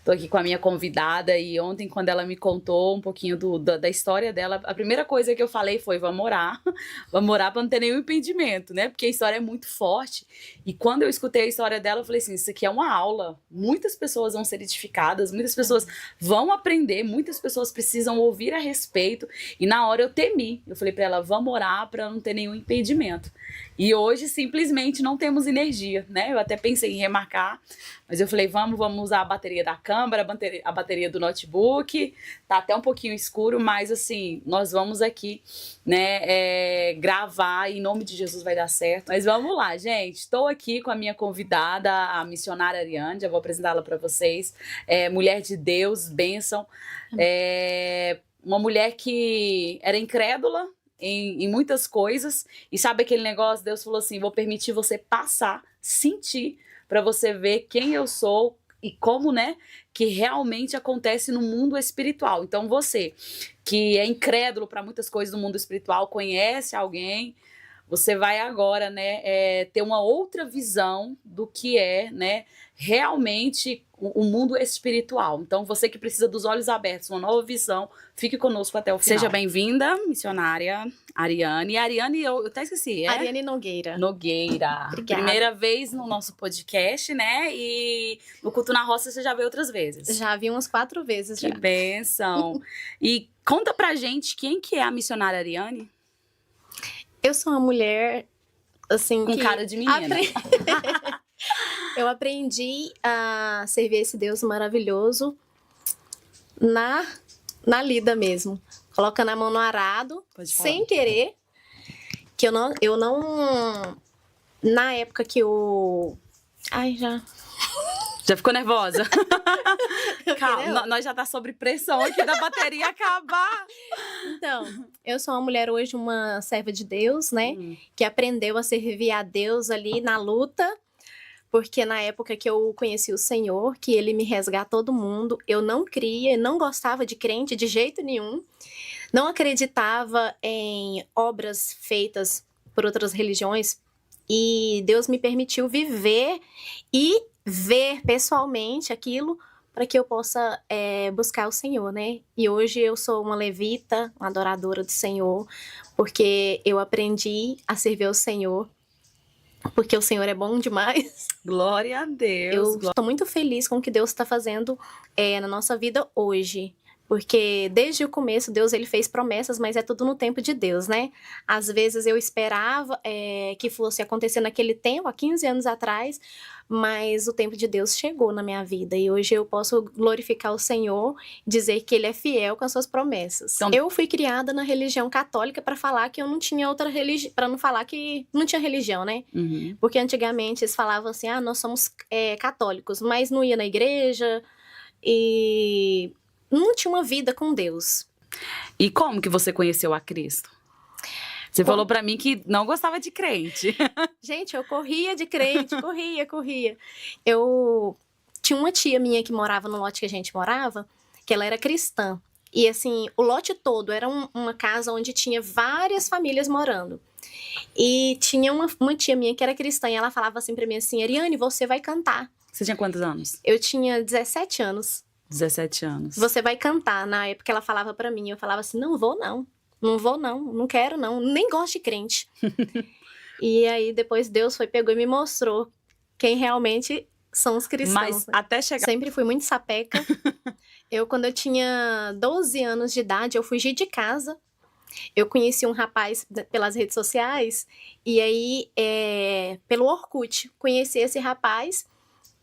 Tô aqui com a minha convidada e ontem, quando ela me contou um pouquinho da história dela, a primeira coisa que eu falei foi: vamos orar. Vamos orar para não ter nenhum impedimento, né? Porque a história é muito forte. E quando eu escutei a história dela, eu falei assim: isso aqui é uma aula. Muitas pessoas vão ser edificadas, muitas pessoas vão aprender, muitas pessoas precisam ouvir a respeito. E na hora eu temi. Eu falei para ela: vamos orar para não ter nenhum impedimento. E hoje simplesmente não temos energia, né? Eu até pensei em remarcar, mas eu falei: vamos usar a bateria da câmera, a bateria do notebook. Tá até um pouquinho escuro, mas assim, nós vamos aqui, né, gravar, e em nome de Jesus vai dar certo. Mas vamos lá, gente. Estou aqui com a minha convidada, a missionária Ariane, já vou apresentá-la para vocês. Mulher de Deus, bênção. Uma mulher que era incrédula em muitas coisas, e sabe aquele negócio? Deus falou assim: vou permitir você passar, sentir, para você ver quem eu sou e como, né, que realmente acontece no mundo espiritual. Então você que é incrédulo para muitas coisas do mundo espiritual, conhece alguém, você vai agora, né, ter uma outra visão do que é, né, realmente o mundo espiritual. Então, você que precisa dos olhos abertos, uma nova visão, fique conosco até o final. Seja bem-vinda, missionária Ariane. Ariane, eu até esqueci. Ariane Nogueira. Nogueira. Obrigada. Primeira vez no nosso podcast, né? E no Culto na Roça você já veio outras vezes. Já vi umas 4 vezes já. Que bênção. E conta pra gente quem que é a missionária Ariane? Eu sou uma mulher, assim, com cara de menina. Eu aprendi a servir esse Deus maravilhoso na lida mesmo. Colocando a mão no arado, sem querer. Que eu não... Na época que eu... Ai, Já ficou nervosa? Calma, nós já tá sob pressão aqui da bateria acabar. Então, eu sou uma mulher hoje, uma serva de Deus, né? Que aprendeu a servir a Deus ali na luta. Porque na época que eu conheci o Senhor, que Ele me resgatou do mundo, eu não cria, não gostava de crente de jeito nenhum. Não acreditava em obras feitas por outras religiões. E Deus me permitiu viver e ver pessoalmente aquilo para que eu possa buscar o Senhor, né? E hoje eu sou uma levita, uma adoradora do Senhor, porque eu aprendi a servir ao Senhor, porque o Senhor é bom demais. Glória a Deus. Eu estou muito feliz com o que Deus está fazendo na nossa vida hoje. Porque desde o começo, Deus ele fez promessas, mas é tudo no tempo de Deus, né? Às vezes eu esperava que fosse acontecer naquele tempo, há 15 anos atrás, mas o tempo de Deus chegou na minha vida. E hoje eu posso glorificar o Senhor, dizer que Ele é fiel com as suas promessas. Então, eu fui criada na religião católica para falar que eu não tinha outra religião, para não falar que não tinha religião, né? Porque antigamente eles falavam assim: nós somos católicos, mas não ia na igreja e não tinha uma vida com Deus. E como que você conheceu a Cristo? Você falou pra mim que não gostava de crente. Gente, eu corria de crente, corria. Eu tinha uma tia minha que morava no lote que a gente morava, que ela era cristã. E assim, o lote todo era uma casa onde tinha várias famílias morando. E tinha uma tia minha que era cristã e ela falava assim pra mim assim: Ariane, você vai cantar. Você tinha quantos anos? Eu tinha 17 anos. 17 anos. Você vai cantar. Na época ela falava pra mim, eu falava assim: não vou não quero não, nem gosto de crente. E aí depois Deus pegou e me mostrou quem realmente são os cristãos. Mas até chegar... Sempre fui muito sapeca. Quando eu tinha 12 anos de idade, eu fugi de casa. Eu conheci um rapaz pelas redes sociais, e aí, pelo Orkut, conheci esse rapaz.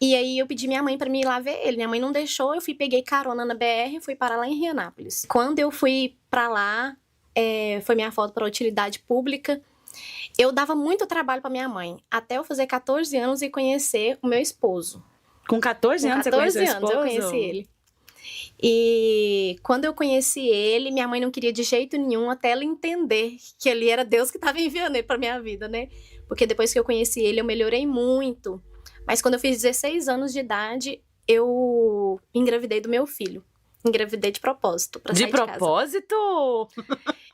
E aí eu pedi minha mãe pra me ir lá ver ele. Minha mãe não deixou, peguei carona na BR e fui parar lá em Rianápolis. Quando eu fui pra lá, foi minha foto pra utilidade pública. Eu dava muito trabalho pra minha mãe, até eu fazer 14 anos e conhecer o meu esposo. Com 14 anos você conheceu o esposo? Com 14 anos eu conheci ele. E quando eu conheci ele, minha mãe não queria de jeito nenhum, até ela entender que ele era Deus que estava enviando ele pra minha vida, né? Porque depois que eu conheci ele, eu melhorei muito. Mas quando eu fiz 16 anos de idade, eu engravidei do meu filho. Engravidei de propósito pra De sair de casa. propósito?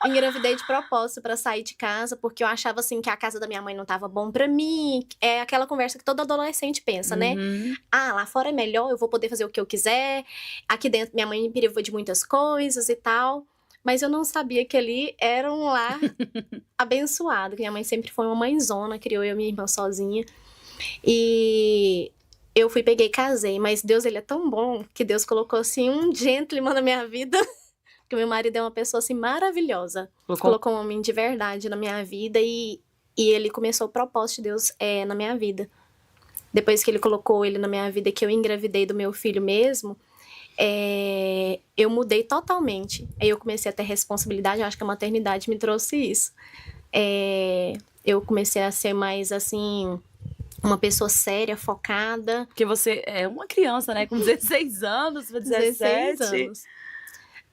Engravidei de propósito pra sair de casa, porque eu achava assim que a casa da minha mãe não tava bom pra mim. É aquela conversa que todo adolescente pensa, né? Uhum. Ah, lá fora é melhor, eu vou poder fazer o que eu quiser. Aqui dentro minha mãe me privou de muitas coisas e tal. Mas eu não sabia que ali era um lar abençoado, que minha mãe sempre foi uma mãezona, criou eu e minha irmã sozinha. E eu fui, peguei e casei, mas Deus, ele é tão bom que Deus colocou assim um gentleman na minha vida. Porque meu marido é uma pessoa assim maravilhosa. Colocou um homem de verdade na minha vida e ele começou o propósito de Deus na minha vida. Depois que ele colocou ele na minha vida, que eu engravidei do meu filho mesmo, eu mudei totalmente. Aí eu comecei a ter responsabilidade, eu acho que a maternidade me trouxe isso. Eu comecei a ser mais assim, uma pessoa séria, focada. Porque você é uma criança, né? Com 16 anos, 17. 16 anos.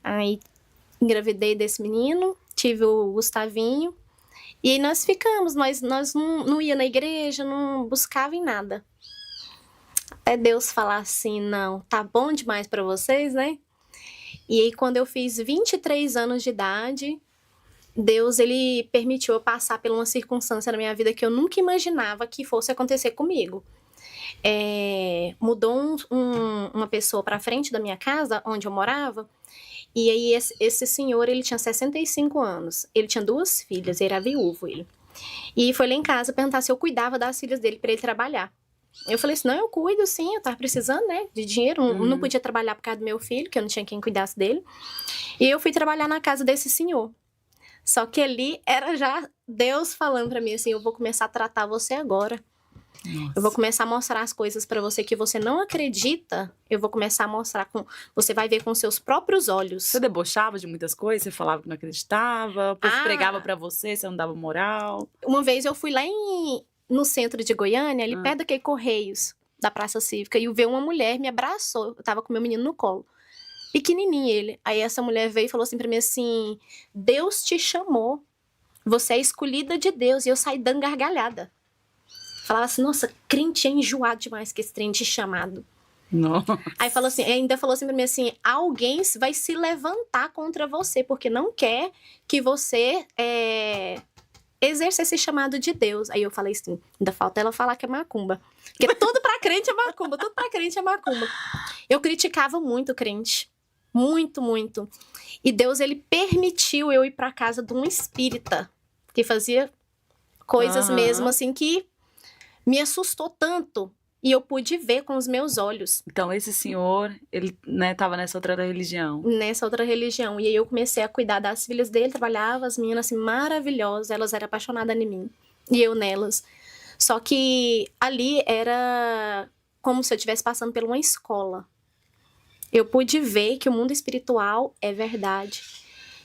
Aí engravidei desse menino, tive o Gustavinho. E aí nós ficamos, nós não ia na igreja, não buscava em nada. Até Deus falar assim, não, tá bom demais pra vocês, né? E aí quando eu fiz 23 anos de idade, Deus, ele permitiu eu passar por uma circunstância na minha vida que eu nunca imaginava que fosse acontecer comigo. Mudou uma pessoa pra frente da minha casa, onde eu morava, e aí esse senhor, ele tinha 65 anos, ele tinha 2 filhas, ele era viúvo, ele. E foi lá em casa perguntar se eu cuidava das filhas dele pra ele trabalhar. Eu falei assim, não, eu cuido sim, eu tava precisando, né, de dinheiro, não podia trabalhar por causa do meu filho, que eu não tinha quem cuidasse dele. E eu fui trabalhar na casa desse senhor. Só que ali era já Deus falando pra mim assim, eu vou começar a tratar você agora. Nossa. Eu vou começar a mostrar as coisas pra você que você não acredita. Eu vou começar a mostrar você vai ver com seus próprios olhos. Você debochava de muitas coisas? Você falava que não acreditava? O povo pregava pra você não dava moral? Uma vez eu fui lá no centro de Goiânia, ali perto daquele Correios, da Praça Cívica, e eu vi uma mulher, me abraçou. Eu tava com meu menino no colo. Pequenininho ele. Aí essa mulher veio e falou assim pra mim assim, Deus te chamou. Você é escolhida de Deus. E eu saí dando gargalhada. Falava assim, nossa, crente é enjoado demais com esse trem de chamado. Nossa. Aí falou assim, ainda falou assim pra mim assim, alguém vai se levantar contra você, porque não quer que você exerça esse chamado de Deus. Aí eu falei assim, ainda falta ela falar que é macumba. Porque tudo pra crente é macumba, tudo pra crente é macumba. Eu criticava muito o crente. Muito, muito. E Deus, ele permitiu eu ir pra casa de um espírita que fazia coisas mesmo assim que me assustou tanto. E eu pude ver com os meus olhos. Então esse senhor, ele, né, tava nessa outra religião. Nessa outra religião. E aí eu comecei a cuidar das filhas dele, trabalhava, as meninas assim, maravilhosas, elas eram apaixonadas em mim. E eu nelas. Só que ali era como se eu estivesse passando por uma escola. Eu pude ver que o mundo espiritual é verdade.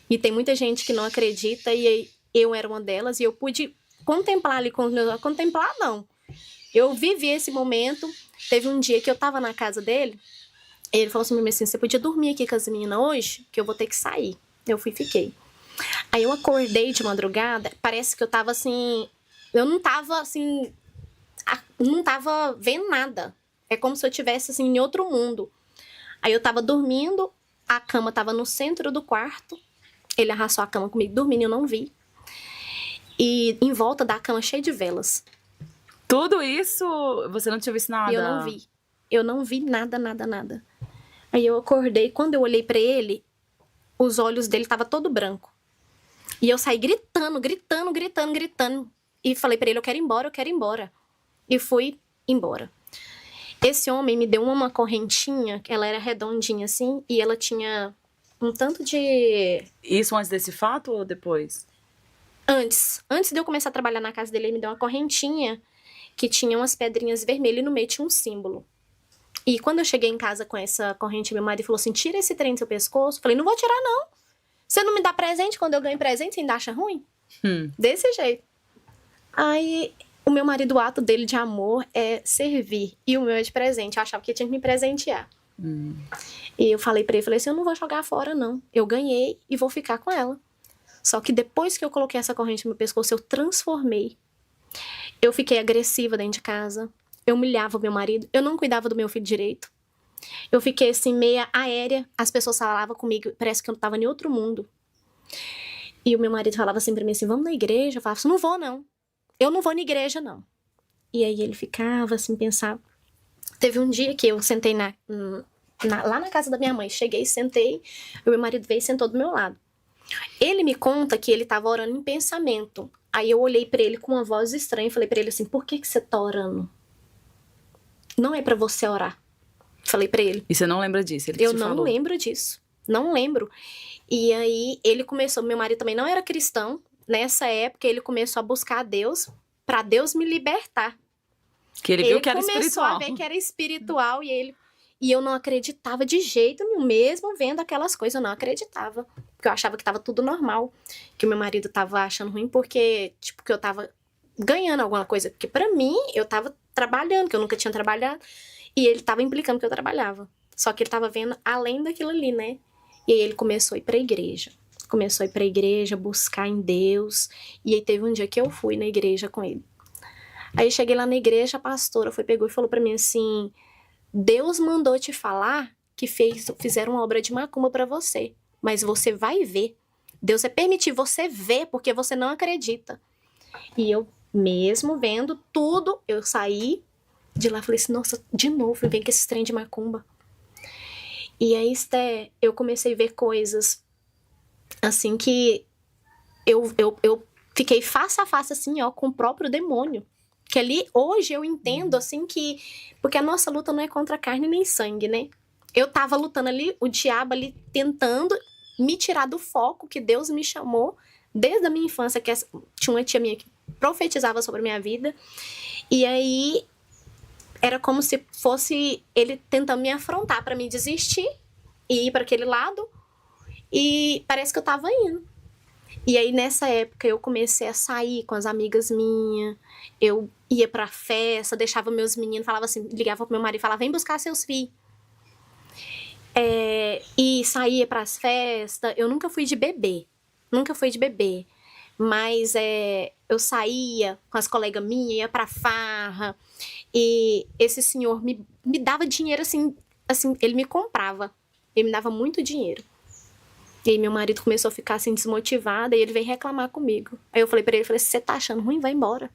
E tem muita gente que não acredita, e eu era uma delas, e eu pude contemplar ali com os meus olhos. Contemplar, não. Eu vivi esse momento. Teve um dia que eu tava na casa dele, ele falou assim, você podia dormir aqui com as meninas hoje? Que eu vou ter que sair. Eu fui e fiquei. Aí eu acordei de madrugada, parece que eu tava assim... Eu não tava assim... Não tava vendo nada. É como se eu estivesse assim em outro mundo. Aí eu tava dormindo, a cama tava no centro do quarto. Ele arrastou a cama comigo, dormindo, eu não vi. E em volta da cama, cheio de velas. Tudo isso, você não tinha visto nada? Eu não vi. Eu não vi nada, nada, nada. Aí eu acordei, quando eu olhei pra ele, os olhos dele estavam todo branco. E eu saí gritando, gritando, gritando, gritando. E falei pra ele, eu quero ir embora, eu quero ir embora. E fui embora. Esse homem me deu uma correntinha, ela era redondinha assim, e ela tinha um tanto de... Isso antes desse fato ou depois? Antes de eu começar a trabalhar na casa dele, ele me deu uma correntinha que tinha umas pedrinhas vermelhas e no meio tinha um símbolo. E quando eu cheguei em casa com essa corrente, meu marido falou assim, tira esse trem do seu pescoço. Eu falei, não vou tirar não. Você não me dá presente quando eu ganho presente, você ainda acha ruim? Desse jeito. Aí... O meu marido, o ato dele de amor é servir. E o meu é de presente. Eu achava que tinha que me presentear. E eu falei pra ele, falei assim, eu não vou jogar fora, não. Eu ganhei e vou ficar com ela. Só que depois que eu coloquei essa corrente no meu pescoço, eu transformei. Eu fiquei agressiva dentro de casa. Eu humilhava o meu marido. Eu não cuidava do meu filho direito. Eu fiquei assim, meia aérea. As pessoas falavam comigo, parece que eu tava em outro mundo. E o meu marido falava assim pra mim assim, vamos na igreja? Eu falava assim, não vou não. Eu não vou na igreja não. E aí ele ficava assim, pensava. Teve um dia que eu sentei lá na casa da minha mãe. Cheguei, sentei. E o meu marido veio e sentou do meu lado. Ele me conta que ele tava orando em pensamento. Aí eu olhei pra ele com uma voz estranha e falei pra ele assim, por que você tá orando? Não é pra você orar. Falei pra ele. E você não lembra disso? Ele Eu te não falou. lembro disso. Não lembro. E aí ele começou, meu marido também não era cristão. Nessa época ele começou a buscar a Deus pra Deus me libertar. Que ele viu que era começou espiritual. a ver que era espiritual e eu não acreditava de jeito nenhum, mesmo vendo aquelas coisas, eu não acreditava. Porque eu achava que tava tudo normal. Que o meu marido tava achando ruim porque, tipo, que eu tava ganhando alguma coisa. Porque pra mim, eu tava trabalhando, que eu nunca tinha trabalhado. E ele tava implicando que eu trabalhava. Só que ele tava vendo além daquilo ali, né? E aí ele começou a ir pra igreja. Começou a ir pra igreja, buscar em Deus. E aí teve um dia que eu fui na igreja com ele. Aí cheguei lá na igreja, a pastora pegou e falou pra mim assim, Deus mandou te falar que fizeram uma obra de macumba pra você, mas você vai ver. Deus vai permitir você ver porque você não acredita. E eu, mesmo vendo tudo, eu saí de lá e falei assim, nossa, de novo, vem com esse trem de macumba. E aí, Esté, eu comecei a ver coisas assim que eu fiquei face a face assim, ó, com o próprio demônio. Que ali, hoje eu entendo, assim, que... Porque a nossa luta não é contra carne nem sangue, né? Eu tava lutando ali, o diabo ali, tentando me tirar do foco que Deus me chamou, desde a minha infância, que tinha uma tia minha que profetizava sobre a minha vida. E aí, era como se fosse ele tentando me afrontar pra mim desistir e ir pra aquele lado. E parece que eu tava indo. E aí, nessa época, eu comecei a sair com as amigas minhas. Eu ia pra festa, deixava meus meninos, falava assim, ligava pro meu marido e falava, vem buscar seus filhos. E saía pras festas. Eu nunca fui de beber. Nunca fui de beber. Mas eu saía com as colegas minhas, ia pra farra. E esse senhor me dava dinheiro assim, ele me comprava. Ele me dava muito dinheiro. E aí meu marido começou a ficar assim desmotivado e ele veio reclamar comigo. Aí eu falei pra ele, se você tá achando ruim, vai embora.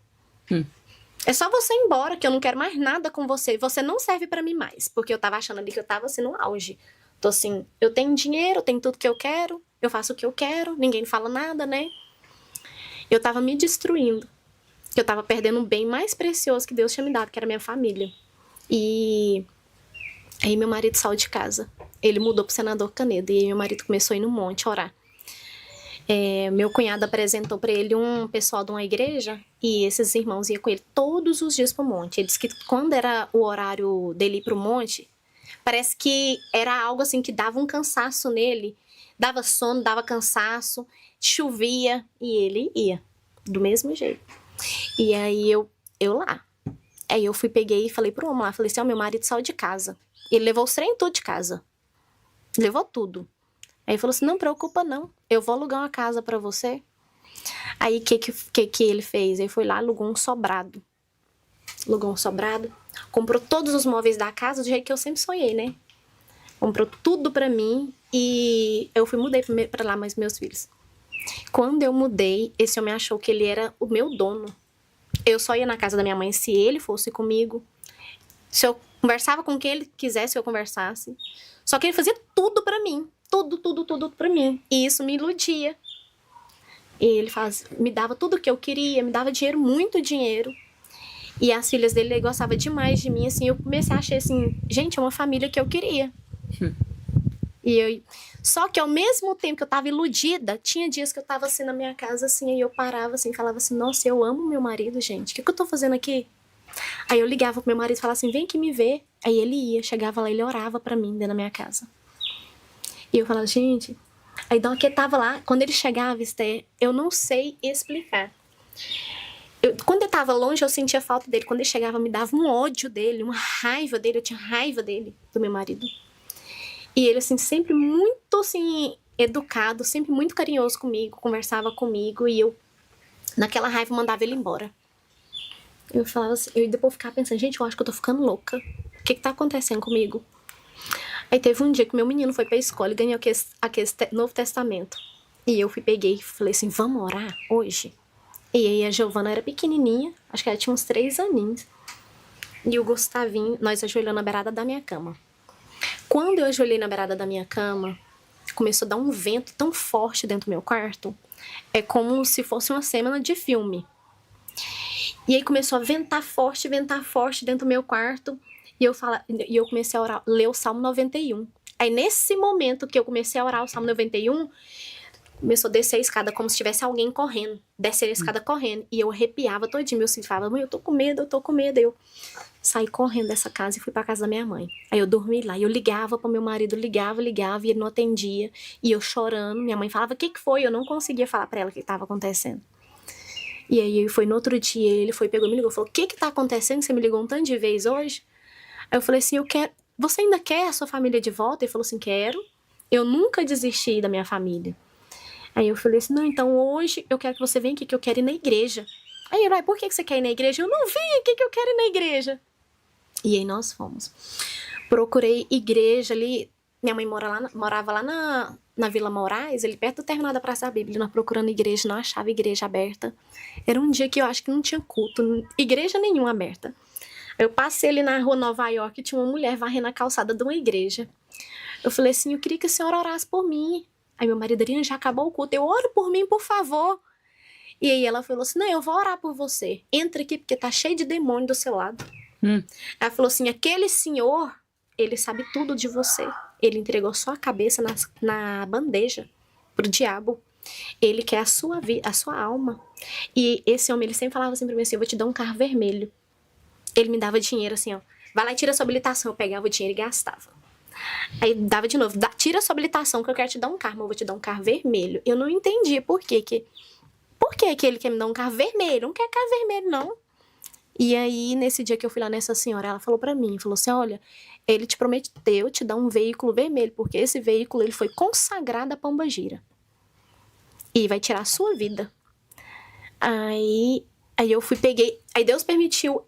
É só você ir embora, que eu não quero mais nada com você. Você não serve pra mim mais. Porque eu tava achando ali que eu tava assim no auge. Tô assim, eu tenho dinheiro, eu tenho tudo que eu quero, eu faço o que eu quero, ninguém fala nada, né? Eu tava me destruindo. Eu tava perdendo um bem mais precioso que Deus tinha me dado, que era minha família. E aí meu marido saiu de casa. Ele mudou pro Senador Canedo. E aí meu marido começou a ir no monte orar. Meu cunhado apresentou pra ele um pessoal de uma igreja. E esses irmãos iam com ele todos os dias pro monte. Ele disse que quando era o horário dele ir pro monte, parece que era algo assim que dava um cansaço nele. Dava sono, dava cansaço, chovia. E ele ia, do mesmo jeito. E aí eu lá. Aí eu peguei e falei pro homem lá. Falei assim, meu marido saiu de casa. Ele levou os trem tudo de casa. Levou tudo. Aí ele falou assim, não preocupa não, eu vou alugar uma casa pra você. Aí o que ele fez? Ele foi lá, alugou um sobrado. Comprou todos os móveis da casa do jeito que eu sempre sonhei, né? Comprou tudo pra mim e eu mudei pra lá mais meus filhos. Quando eu mudei, esse homem achou que ele era o meu dono. Eu só ia na casa da minha mãe se ele fosse comigo. Se eu conversava com quem ele quisesse, eu conversasse. Só que ele fazia tudo pra mim. Tudo pra mim. E isso me iludia. E ele me dava tudo o que eu queria, me dava dinheiro, muito dinheiro. E as filhas dele gostavam demais de mim, assim. Eu comecei a achar assim, gente, é uma família que eu queria. Só que ao mesmo tempo que eu tava iludida, tinha dias que eu tava assim na minha casa, assim, aí eu parava assim, falava assim, nossa, eu amo meu marido, gente. O que eu tô fazendo aqui? Aí eu ligava pro meu marido e falava assim, vem aqui me ver. Aí ele ia, chegava lá, ele orava pra mim dentro da minha casa. E eu falava, gente... Aí então que tava lá, quando ele chegava, Esther, eu não sei explicar. Quando ele tava longe, eu sentia falta dele. Quando ele chegava, me dava um ódio dele, uma raiva dele. Eu tinha raiva dele, do meu marido. E ele, assim, sempre muito, assim, educado, sempre muito carinhoso comigo, conversava comigo. E eu, naquela raiva, mandava ele embora. Eu falava assim, eu depois ficava pensando, gente, eu acho que eu tô ficando louca. O que tá acontecendo comigo? Aí teve um dia que meu menino foi pra escola e ganhou aquele Novo Testamento. E eu peguei e falei assim, vamos orar hoje? E aí a Giovana era pequenininha, acho que ela tinha uns 3 aninhos. E o Gustavinho, nós ajoelhamos na beirada da minha cama. Quando eu ajoelhei na beirada da minha cama, começou a dar um vento tão forte dentro do meu quarto. É como se fosse uma cena de filme. E aí começou a ventar forte dentro do meu quarto. E eu comecei a orar, ler o Salmo 91. Aí nesse momento que eu comecei a orar o Salmo 91, começou a descer a escada como se tivesse alguém correndo. Descer a escada correndo. E eu arrepiava todinho. Meu filho falava, mãe, eu tô com medo. Eu saí correndo dessa casa e fui pra casa da minha mãe. Aí eu dormi lá. E eu ligava pro meu marido, ligava, e ele não atendia. E eu chorando. Minha mãe falava, o que foi? Eu não conseguia falar pra ela o que tava acontecendo. E aí foi no outro dia, ele pegou e me ligou. Falou, o que tá acontecendo? Você me ligou um tanto de vez hoje? Aí eu falei assim, eu quero... Você ainda quer a sua família de volta? Ele falou assim, quero. Eu nunca desisti da minha família. Aí eu falei assim, não, então hoje eu quero que você venha aqui, que eu quero ir na igreja. Aí ele, por que você quer ir na igreja? Eu não vim aqui que eu quero ir na igreja. E aí nós fomos. Procurei igreja ali, minha mãe morava lá na Vila Moraes, ali perto do terminal da Praça da Bíblia, nós procurando igreja, não achava igreja aberta. Era um dia que eu acho que não tinha culto, igreja nenhuma aberta. Eu passei ali na rua Nova York e tinha uma mulher varrendo a calçada de uma igreja. Eu falei assim, eu queria que a senhora orasse por mim. Aí meu marido, Adriana, já acabou o culto. Eu, oro por mim, por favor. E aí ela falou assim, não, eu vou orar por você. Entra aqui, porque tá cheio de demônio do seu lado. Ela falou assim, aquele senhor, ele sabe tudo de você. Ele entregou sua cabeça na bandeja pro diabo. Ele quer a sua alma. E esse homem, ele sempre falava assim pra mim assim, eu vou te dar um carro vermelho. Ele me dava dinheiro assim, ó. Vai lá e tira sua habilitação. Eu pegava o dinheiro e gastava. Aí dava de novo, tira sua habilitação que eu quero te dar um carro, mas eu vou te dar um carro vermelho. Eu não entendia por que ele quer me dar um carro vermelho. Não quer carro vermelho, não. E aí, nesse dia que eu fui lá nessa senhora, ela falou pra mim, falou assim, olha, ele te prometeu te dar um veículo vermelho, porque esse veículo, ele foi consagrado a Pombagira. E vai tirar a sua vida. Aí eu peguei, aí Deus permitiu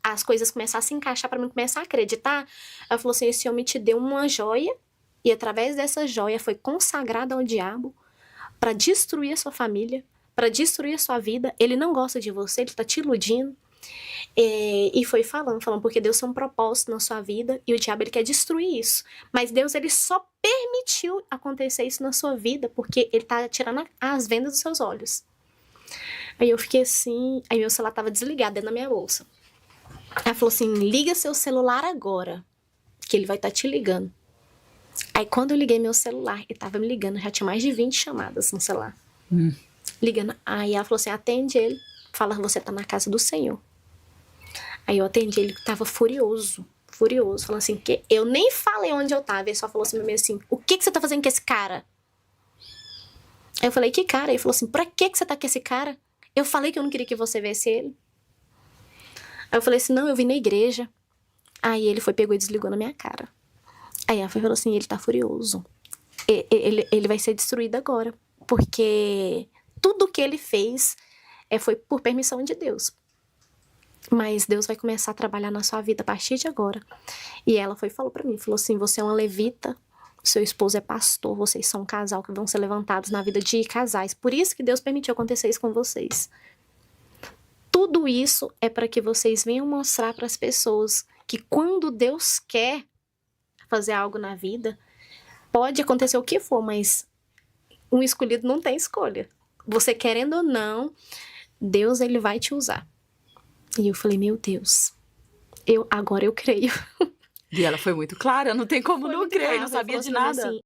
as coisas começar a se encaixar pra mim começar a acreditar. Ela falou assim, esse homem te deu uma joia, e através dessa joia foi consagrada ao diabo pra destruir a sua família, pra destruir a sua vida. Ele não gosta de você, ele tá te iludindo. E foi falando, porque Deus tem um propósito na sua vida e o diabo ele quer destruir isso. Mas Deus ele só permitiu acontecer isso na sua vida porque ele tá tirando as vendas dos seus olhos. Aí eu fiquei assim, aí meu celular tava desligado dentro da minha bolsa. Ela falou assim, liga seu celular agora, que ele vai estar te ligando. Aí quando eu liguei meu celular, ele tava me ligando, já tinha mais de 20 chamadas no celular. Ligando, aí ela falou assim, atende ele, fala que você tá na casa do Senhor. Aí eu atendi, ele tava furioso, falando assim, que eu nem falei onde eu tava, ele só falou assim pra mim assim, o que você tá fazendo com esse cara? Aí eu falei, que cara? Ele falou assim, pra que você tá com esse cara? Eu falei que eu não queria que você visse ele. Aí eu falei assim, não, eu vim na igreja. Aí ele pegou e desligou na minha cara. Aí ela falou assim, ele tá furioso. Ele vai ser destruído agora, porque tudo que ele fez foi por permissão de Deus. Mas Deus vai começar a trabalhar na sua vida a partir de agora. E ela falou pra mim, falou assim, você é uma levita, seu esposo é pastor, vocês são um casal que vão ser levantados na vida de casais. Por isso que Deus permitiu acontecer isso com vocês. Tudo isso é para que vocês venham mostrar para as pessoas que quando Deus quer fazer algo na vida, pode acontecer o que for, mas um escolhido não tem escolha. Você querendo ou não, Deus ele vai te usar. E eu falei, meu Deus, agora eu creio. E ela foi muito clara, não tem como não crer, não sabia de nada. Assim,